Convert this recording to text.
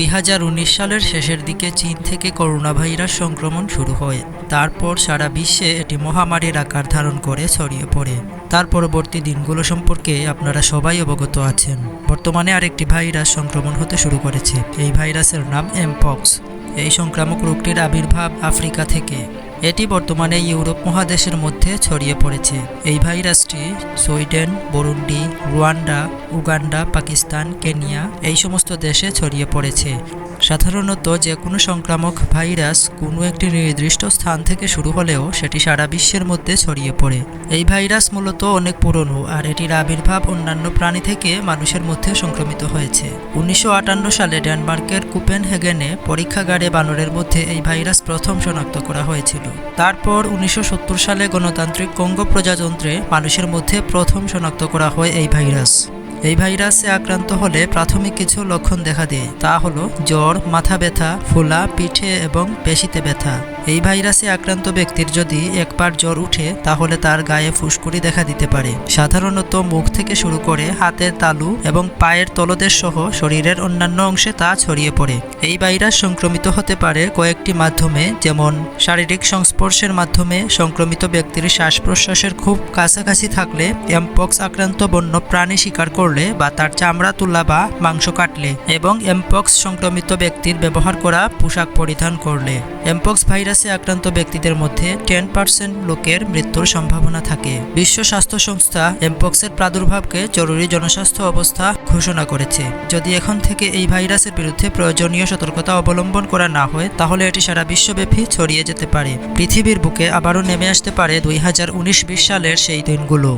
2019 সালের শেষের দিকে চীন থেকে করোনা ভাইরাস সংক্রমণ শুরু হয়। তারপর সারা বিশ্বে এটি মহামারীর আকার ধারণ করে ছড়িয়ে পড়ে। তার পরবর্তী দিনগুলো সম্পর্কে আপনারা সবাই অবগত আছেন। বর্তমানে আরেকটি ভাইরাস সংক্রমণ হতে শুরু করেছে। এই ভাইরাসের নাম এমপক্স। এই সংক্রামক রোগটির আবির্ভাব আফ্রিকা থেকে। এটি বর্তমানে ইউরোপ মহাদেশের মধ্যে ছড়িয়ে পড়েছে। এই ভাইরাসটি Sweden, Burundi, Rwanda, Uganda, Pakistan, Kenya এই সমস্ত দেশে ছড়িয়ে পড়েছে। সাধারণত যে কোনো সংক্রামক ভাইরাস কোনো একটি নির্দিষ্ট স্থান থেকে শুরু হলেও সেটি সারা বিশ্বের মধ্যে ছড়িয়ে পড়ে। এই ভাইরাস মূলত অনেক পুরনো, আর এটির আবির্ভাব অন্যান্য প্রাণী থেকে মানুষের মধ্যে সংক্রমিত হয়েছে। 1958 সালে ডেনমার্কের কোপেনহেগেনে পরীক্ষাগারে বানরের মধ্যে এই ভাইরাস প্রথম শনাক্ত করা হয়েছিল। তারপর 1970 সালে গণতান্ত্রিক কঙ্গো প্রজাতন্ত্রে মানুষের মধ্যে প্রথম শনাক্ত করা হয় এই ভাইরাস। এই ভাইরাসে আক্রান্ত হলে প্রাথমিক কিছু লক্ষণ দেখা দেয়। তা হলো জ্বর, মাথা ব্যথা, ফোলা, পিঠে এবং পেশিতে ব্যথা। এই ভাইরাসে আক্রান্ত ব্যক্তির যদি একবার জ্বর উঠে তাহলে তার গায়ে ফুসকুড়ি দেখা দিতে পারে। সাধারণত মুখ থেকে শুরু করে হাতের তালু এবং পায়ের তলদেশ সহ শরীরের অন্যান্য অংশে তা ছড়িয়ে পড়ে। এই ভাইরাস সংক্রমিত হতে পারে কয়েকটি মাধ্যমে, যেমন শারীরিক সংস্পর্শের মাধ্যমে, সংক্রমিত ব্যক্তির শ্বাস প্রশ্বাসের খুব কাছাকাছি থাকলে, এমপক্স আক্রান্ত বন্য প্রাণী শিকার করলে বা তার চামড়া তুলা বা মাংস কাটলে, এবং এমপক্স সংক্রমিত ব্যক্তির ব্যবহার করা পোশাক পরিধান করলে। এমপক্স ভাইরাসে আক্রান্ত ব্যক্তিদের মধ্যে 10% লোকের মৃত্যুর সম্ভাবনা থাকে। বিশ্ব স্বাস্থ্য সংস্থা এমপক্সের প্রাদুর্ভাবকে জরুরি জনস্বাস্থ্য অবস্থা ঘোষণা করেছে। যদি এখন থেকে এই ভাইরাসের বিরুদ্ধে প্রয়োজনীয় সতর্কতা অবলম্বন করা না হয় তাহলে এটি সারা বিশ্বব্যাপী ছড়িয়ে যেতে পারে। পৃথিবীর বুকে আবারও নেমে আসতে পারে 2019-20 সালের সেই দিনগুলো।